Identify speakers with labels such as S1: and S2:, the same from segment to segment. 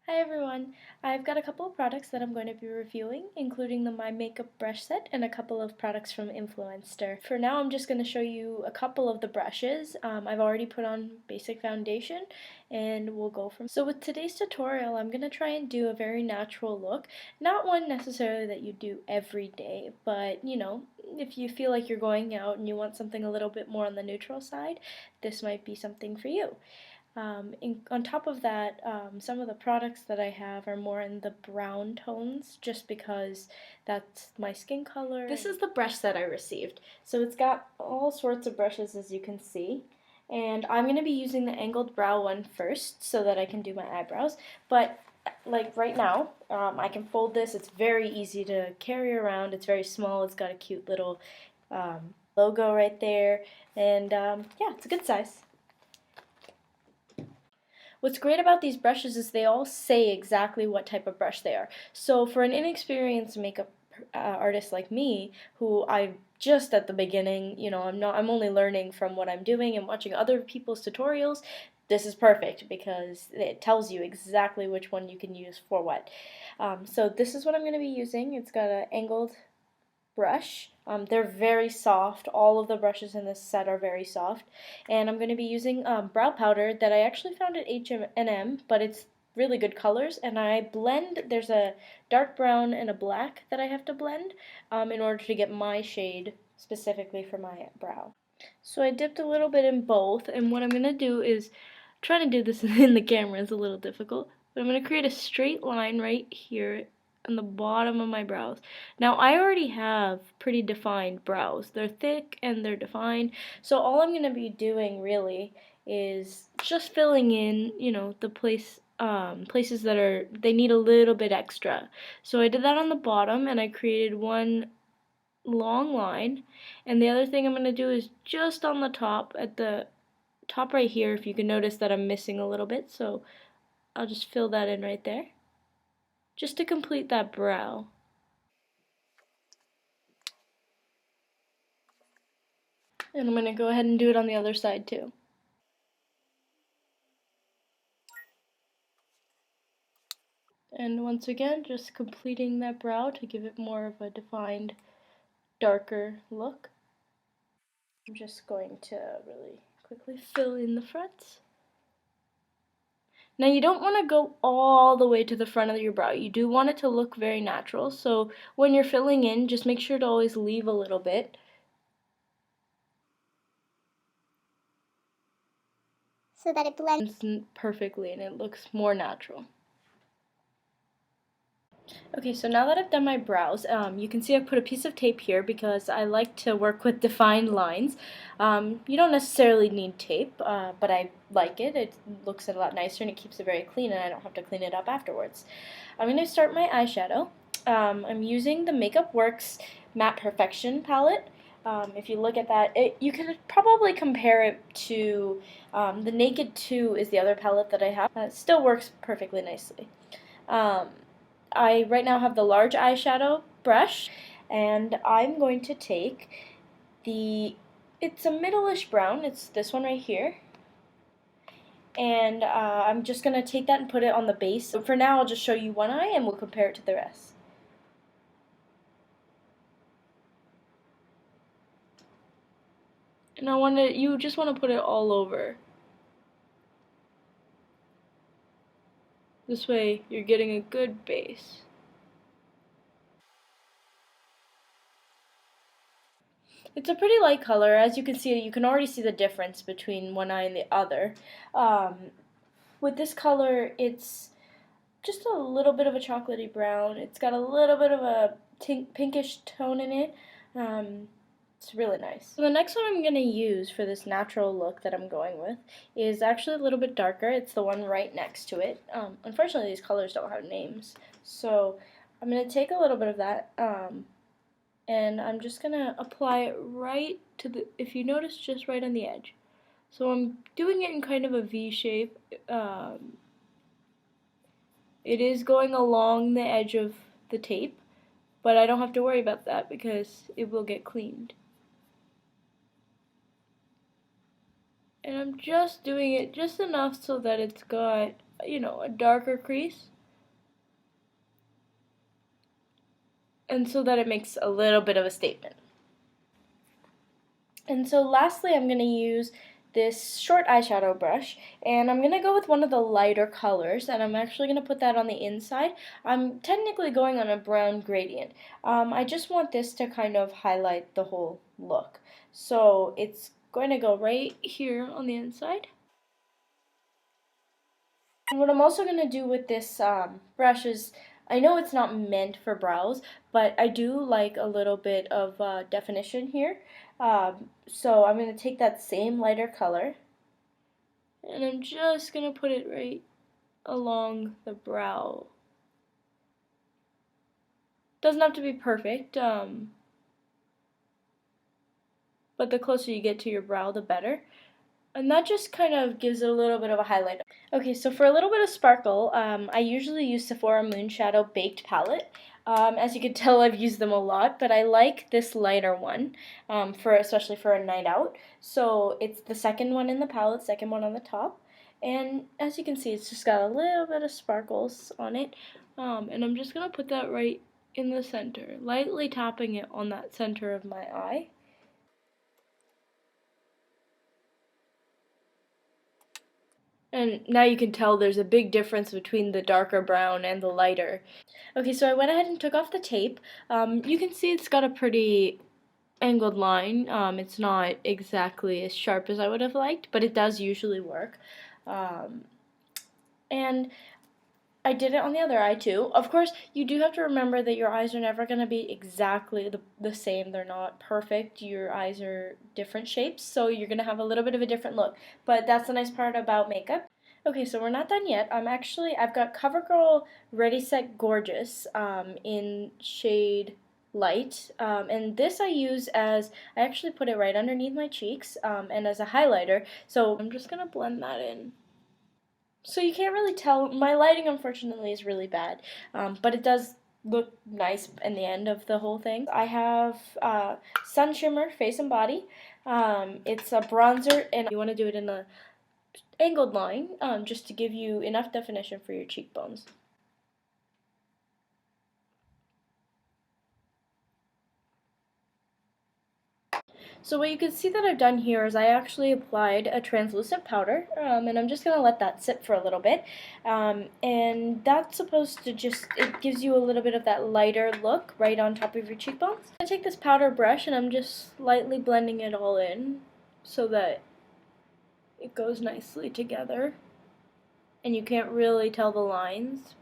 S1: Hi everyone! I've got a couple of products that I'm going to be reviewing, including the My Makeup brush set and a couple of products from Influenster. For now, I'm just going to show you a couple of the brushes. I've already put on basic foundation and we'll go from. So with today's tutorial, I'm going to try and do a very natural look. Not one necessarily that you do every day, but if you feel like you're going out and you want something a little bit more on the neutral side, this might be something for you. On top of that, some of the products that I have are more in the brown tones just because that's my skin color. This is the brush that I received. So it's got all sorts of brushes, as you can see. And I'm going to be using the angled brow one first so that I can do my eyebrows. But like right now, I can fold this. It's very easy to carry around. It's very small. It's got a cute little logo right there. And yeah, it's a good size. What's great about these brushes is they all say exactly what type of brush they are. So for an inexperienced makeup artist like me, who I just at the beginning, I'm only learning from what I'm doing and watching other people's tutorials, this is perfect because it tells you exactly which one you can use for what. So this is what I'm going to be using. It's got an angled brush. They're very soft. All of the brushes in this set are very soft. And I'm going to be using brow powder that I actually found at H&M, but it's really good colors. And I blend, there's a dark brown and a black that I have to blend in order to get my shade specifically for my brow. So I dipped a little bit in both, and what I'm going to do is, trying to do this in the camera is a little difficult, but I'm going to create a straight line right here on the bottom of my brows. Now I already have pretty defined brows. They're thick and they're defined, so all I'm going to be doing really is just filling in, the places that they need a little bit extra. So I did that on the bottom, and I created one long line, and the other thing I'm going to do is just on the top, at the top right here, if you can notice that I'm missing a little bit, so I'll just fill that in right there just to complete that brow. And I'm going to go ahead and do it on the other side too. And once again, just completing that brow to give it more of a defined, darker look. I'm just going to really quickly fill in the fronts. Now you don't want to go all the way to the front of your brow. You do want it to look very natural, so when you're filling in, just make sure to always leave a little bit. So that it blends perfectly and it looks more natural. Okay, so now that I've done my brows, you can see I've put a piece of tape here because I like to work with defined lines. You don't necessarily need tape, but I like it. It looks a lot nicer and it keeps it very clean, and I don't have to clean it up afterwards. I'm going to start my eyeshadow. I'm using the Makeup Works Matte Perfection palette. If you look at that, you can probably compare it to the Naked 2 is the other palette that I have. It still works perfectly nicely. I right now have the large eyeshadow brush, and I'm going to take it's a middle-ish brown, it's this one right here, and I'm just going to take that and put it on the base. So for now I'll just show you one eye and we'll compare it to the rest. And you just want to put it all over. This way you're getting a good base. It's a pretty light color. As you can see, you can already see the difference between one eye and the other. With this color, it's just a little bit of a chocolatey brown. It's got a little bit of a pinkish tone in it. It's really nice. So the next one I'm going to use for this natural look that I'm going with is actually a little bit darker. It's the one right next to it. Unfortunately, these colors don't have names. So I'm going to take a little bit of that, and I'm just going to apply it right to if you notice, just right on the edge. So I'm doing it in kind of a V shape. It is going along the edge of the tape, but I don't have to worry about that because it will get cleaned. And I'm just doing it just enough so that it's got, a darker crease. and so that it makes a little bit of a statement. And so lastly, I'm going to use this short eyeshadow brush, and I'm going to go with one of the lighter colors, and I'm actually going to put that on the inside. I'm technically going on a brown gradient. I just want this to kind of highlight the whole look. So it's going to go right here on the inside. And what I'm also going to do with this brush is, I know it's not meant for brows, but I do like a little bit of definition here. So I'm going to take that same lighter color, and I'm just going to put it right along the brow. Doesn't have to be perfect, but the closer you get to your brow, the better. And that just kind of gives it a little bit of a highlight. Okay, so for a little bit of sparkle, I usually use Sephora Moonshadow Baked Palette. As you can tell, I've used them a lot, but I like this lighter one, especially for a night out. So it's the second one in the palette, second one on the top. And as you can see, it's just got a little bit of sparkles on it. And I'm just going to put that right in the center, lightly tapping it on that center of my eye. And now you can tell there's a big difference between the darker brown and the lighter. Okay, so I went ahead and took off the tape. You can see it's got a pretty angled line. It's not exactly as sharp as I would have liked, but it does usually work. And I did it on the other eye too. Of course, you do have to remember that your eyes are never going to be exactly the same. They're not perfect. Your eyes are different shapes, so you're going to have a little bit of a different look. But that's the nice part about makeup. Okay, so we're not done yet. I've got CoverGirl Ready Set Gorgeous in shade light, and this I actually put it right underneath my cheeks and as a highlighter. So I'm just going to blend that in. So you can't really tell. My lighting, unfortunately, is really bad, but it does look nice in the end of the whole thing. I have Sun Shimmer Face and Body. It's a bronzer, and you want to do it in a angled line, just to give you enough definition for your cheekbones. So what you can see that I've done here is I actually applied a translucent powder, and I'm just going to let that sit for a little bit. And that's supposed to it gives you a little bit of that lighter look right on top of your cheekbones. I'm going to take this powder brush and I'm just slightly blending it all in so that it goes nicely together. And you can't really tell the lines.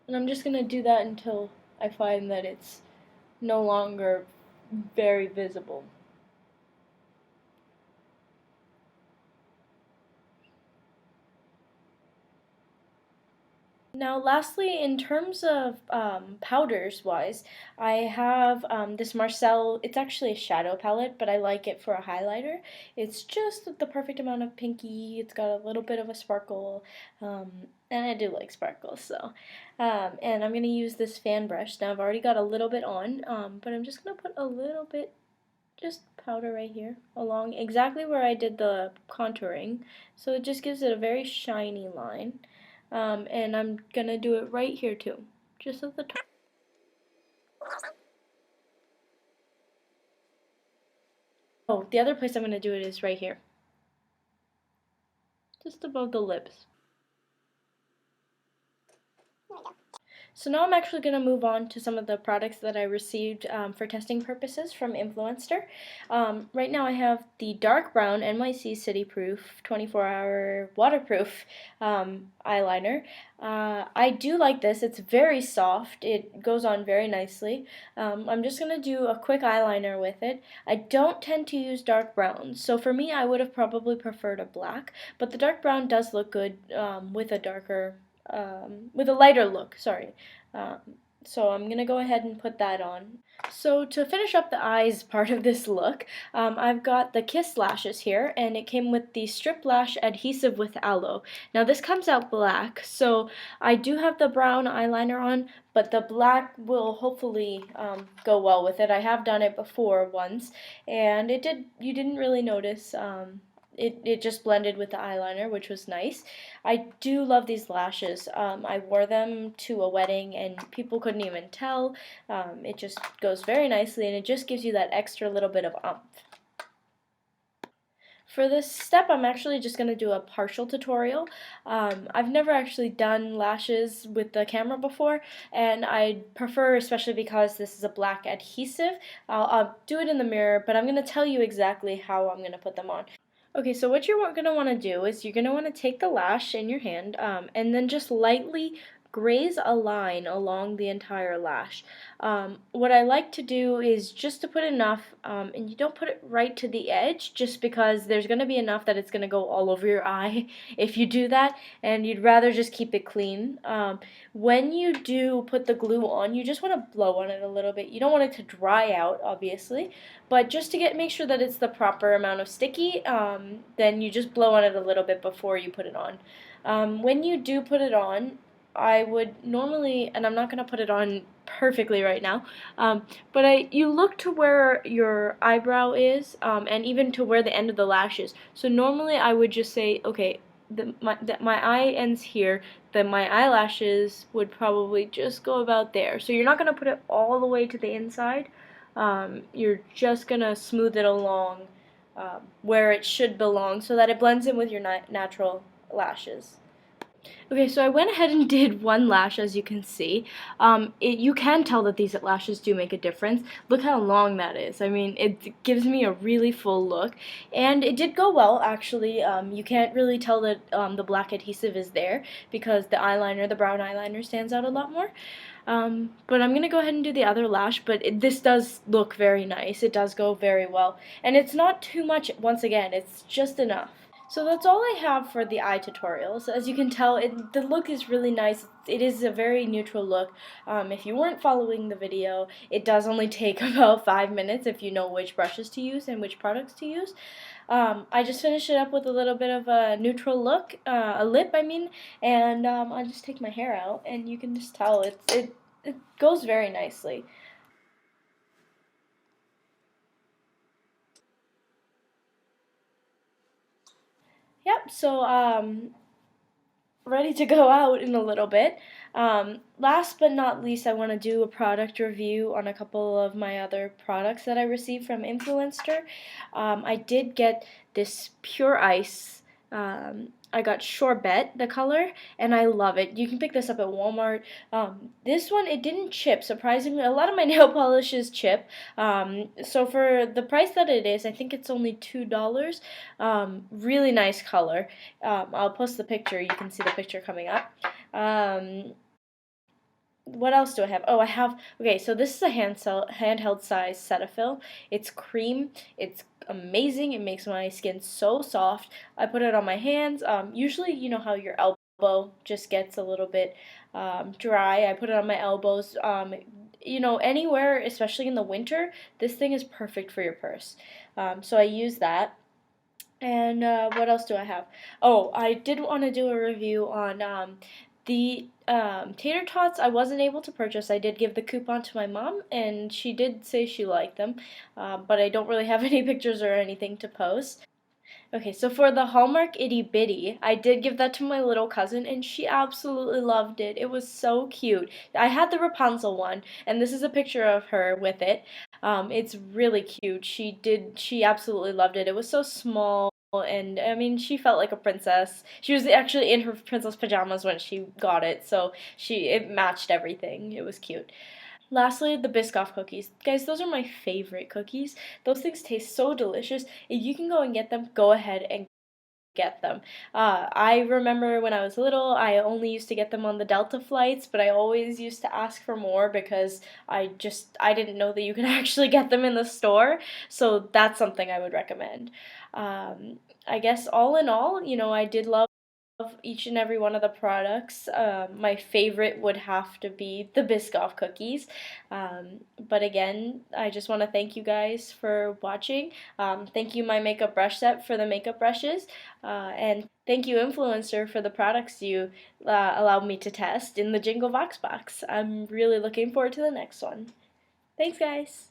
S1: And I'm just going to do that until I find that it's no longer very visible. Now, lastly, in terms of powders wise, I have this Marcel. It's actually a shadow palette, but I like it for a highlighter. It's just the perfect amount of pinky. It's got a little bit of a sparkle, and I do like sparkles. So, and I'm gonna use this fan brush. Now I've already got a little bit on, but I'm just gonna put a little bit, just powder right here, along exactly where I did the contouring. So it just gives it a very shiny line. And I'm gonna do it right here too, just at the top. Oh, the other place I'm gonna do it is right here, just above the lips. So now I'm actually going to move on to some of the products that I received for testing purposes from Influenster. Right now I have the dark brown NYC City Proof 24-hour waterproof eyeliner. I do like this. It's very soft. It goes on very nicely. I'm just going to do a quick eyeliner with it. I don't tend to use dark browns, so for me I would have probably preferred a black, but the dark brown does look good with a lighter look, sorry. So I'm going to go ahead and put that on. So to finish up the eyes part of this look, I've got the Kiss lashes here, and it came with the Strip Lash Adhesive with Aloe. Now this comes out black, so I do have the brown eyeliner on, but the black will hopefully go well with it. I have done it before once, and you didn't really notice it just blended with the eyeliner, which was nice. I do love these lashes. I wore them to a wedding and people couldn't even tell. It just goes very nicely and it just gives you that extra little bit of umph. For this step, I'm actually just going to do a partial tutorial. I've never actually done lashes with the camera before, and I prefer, especially because this is a black adhesive, I'll do it in the mirror, but I'm going to tell you exactly how I'm going to put them on. Okay, so what you're going to want to do is you're going to want to take the lash in your hand and then just lightly graze a line along the entire lash. What I like to do is just to put enough, and you don't put it right to the edge just because there's going to be enough that it's going to go all over your eye if you do that, and you'd rather just keep it clean. When you do put the glue on, you just want to blow on it a little bit. You don't want it to dry out, obviously, but just to make sure that it's the proper amount of sticky, then you just blow on it a little bit before you put it on. When you do put it on, I would normally, and I'm not going to put it on perfectly right now, but you look to where your eyebrow is, and even to where the end of the lash is. So normally I would just say, okay, my eye ends here, then my eyelashes would probably just go about there. So you're not going to put it all the way to the inside. You're just going to smooth it along where it should belong so that it blends in with your natural lashes. Okay, so I went ahead and did one lash, as you can see. You can tell that these lashes do make a difference. Look how long that is. I mean, it gives me a really full look, and it did go well, actually. You can't really tell that the black adhesive is there because the brown eyeliner, stands out a lot more. But I'm going to go ahead and do the other lash, but this does look very nice. It does go very well, and it's not too much, once again, it's just enough. So that's all I have for the eye tutorials. As you can tell, the look is really nice. It is a very neutral look. If you weren't following the video, it does only take about 5 minutes if you know which brushes to use and which products to use. I just finished it up with a little bit of a neutral look, a lip I mean, and I'll just take my hair out and you can just tell it goes very nicely. Yep, so ready to go out in a little bit. Last but not least, I want to do a product review on a couple of my other products that I received from Influenster. I did get this Pure Ice. I got Sorbet, the color, and I love it. You can pick this up at Walmart. This one, it didn't chip, surprisingly. A lot of my nail polishes chip. So for the price that it is, I think it's only $2. Really nice color. I'll post the picture. You can see the picture coming up. What else do I have? Oh, okay, so this is a handheld size Cetaphil. It's cream. It's amazing. It makes my skin so soft. I put it on my hands. Usually, you know how your elbow just gets a little bit dry. I put it on my elbows. Anywhere, especially in the winter, this thing is perfect for your purse. So I use that. And what else do I have? Oh, I did want to do a review on the tater tots. I wasn't able to purchase. I did give the coupon to my mom, and she did say she liked them, but I don't really have any pictures or anything to post. Okay, so for the Hallmark Itty Bitty, I did give that to my little cousin, and she absolutely loved it. It was so cute. I had the Rapunzel one, and this is a picture of her with it. It's really cute. She absolutely loved it. It was so small, and I mean, she felt like a princess. She was actually in her princess pajamas when she got it, so it matched everything. It was cute. Lastly, the Biscoff cookies. Guys, those are my favorite cookies. Those things taste so delicious. If you can go and get them, go ahead and get them. I remember when I was little, I only used to get them on the Delta flights, but I always used to ask for more because I didn't know that you could actually get them in the store. So that's something I would recommend. I guess all in all, I did love each and every one of the products. My favorite would have to be the Biscoff cookies. But again, I just want to thank you guys for watching. Thank you, my makeup brush set, for the makeup brushes. And thank you, Influencer, for the products you allowed me to test in the JingleVoxBox. I'm really looking forward to the next one. Thanks, guys.